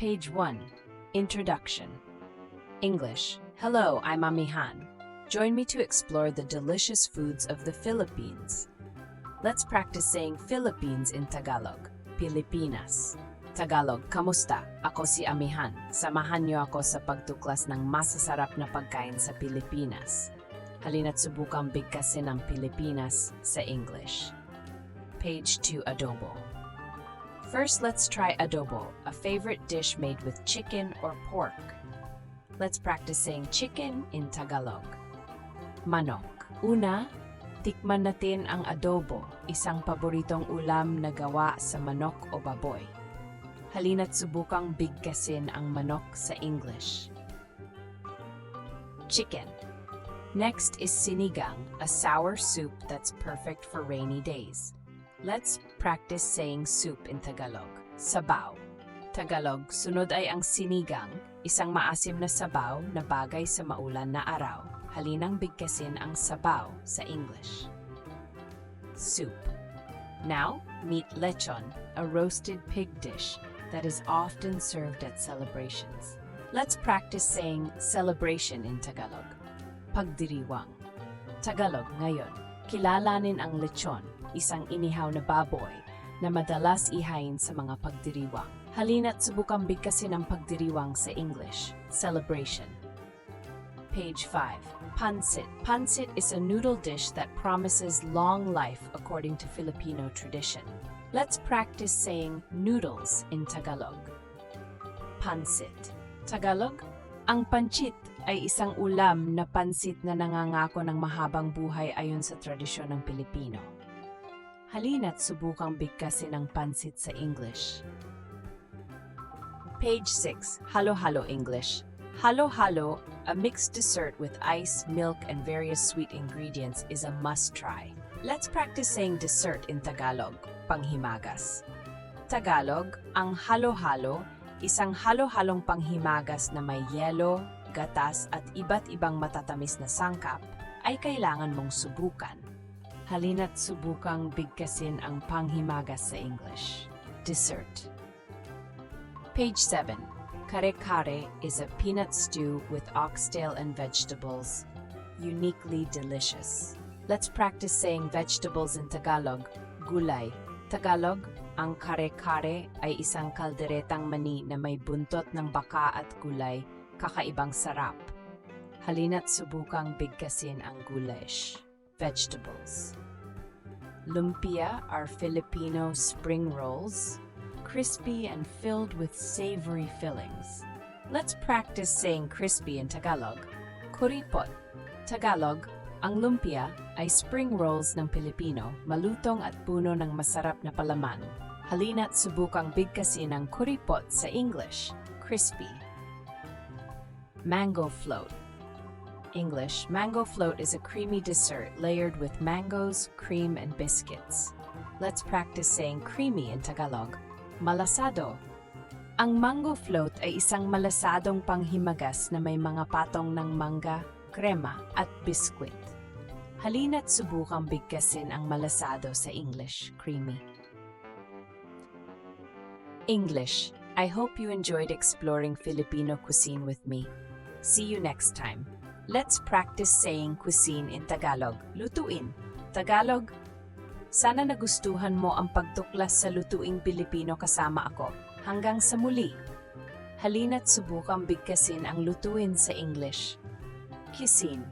Page 1. Introduction. English. Hello, I'm Amihan. Join me to explore the delicious foods of the Philippines. Let's practice saying Philippines in Tagalog. Pilipinas. Tagalog, kamusta? Ako si Amihan. Samahan niyo ako sa pagtuklas ng masasarap na pagkain sa Pilipinas. Halina't subukang bigkasin ang Pilipinas sa English. Page 2. Adobo. First, let's try adobo, a favorite dish made with chicken or pork. Let's practice saying chicken in Tagalog. Manok. Una, tikman natin ang adobo, isang paboritong ulam na gawa sa manok o baboy. Halina't subukang bigkasin ang manok sa English. Chicken. Next is sinigang, a sour soup that's perfect for rainy days. Let's practice saying soup in Tagalog. Sabaw. Tagalog, sunod ay ang sinigang, isang maasim na sabaw na bagay sa maulan na araw. Halinang bigkasin ang sabaw sa English. Soup. Now, meet lechon, a roasted pig dish that is often served at celebrations. Let's practice saying celebration in Tagalog. Pagdiriwang. Tagalog ngayon, kilalanin ang lechon, isang inihaw na baboy na madalas ihain sa mga pagdiriwang. Halina't subukang bigkasin ang pagdiriwang sa English. Celebration. Page 5. Pancit. Pancit is a noodle dish that promises long life according to Filipino tradition. Let's practice saying noodles in Tagalog. Pancit. Tagalog? Ang pancit ay isang ulam na pansit na nangangako ng mahabang buhay ayon sa tradisyon ng Pilipino. Halina't subukang bigkasin ang pansit sa English. Page 6. Halo-halo English. Halo-halo, a mixed dessert with ice, milk, and various sweet ingredients is a must-try. Let's practice saying dessert in Tagalog, panghimagas. Tagalog, ang halo-halo, isang halo-halong panghimagas na may yelo, gatas at iba't ibang matatamis na sangkap, ay kailangan mong subukan. Halina't subukang bigkasin ang panghimagas sa English. Dessert. Page 7. Kare-kare is a peanut stew with oxtail and vegetables. Uniquely delicious. Let's practice saying vegetables in Tagalog. Gulay. Tagalog, ang kare-kare ay isang kalderetang mani na may buntot ng baka at gulay, kakaibang sarap. Halina't subukang bigkasin ang gulays. Vegetables. Lumpia are Filipino spring rolls, crispy and filled with savory fillings. Let's practice saying crispy in Tagalog. Kuripot. Tagalog, ang lumpia ay spring rolls ng Pilipino, malutong at puno ng masarap na palaman. Halina't subukang bigkasin ang kuripot sa English. Crispy. Mango float. English, mango float is a creamy dessert layered with mangoes, cream, and biscuits. Let's practice saying creamy in Tagalog. Malasado. Ang mango float ay isang malasadong panghimagas na may mga patong ng mangga, krema, at biskwit. Halina't subukang bigkasin ang malasado sa English, creamy. English, I hope you enjoyed exploring Filipino cuisine with me. See you next time. Let's practice saying cuisine in Tagalog. Lutuin. Tagalog. Sana nagustuhan mo ang pagtuklas sa lutuing Pilipino kasama ako. Hanggang sa muli. Halina't subukang bigkasin ang lutuin sa English. Cuisine.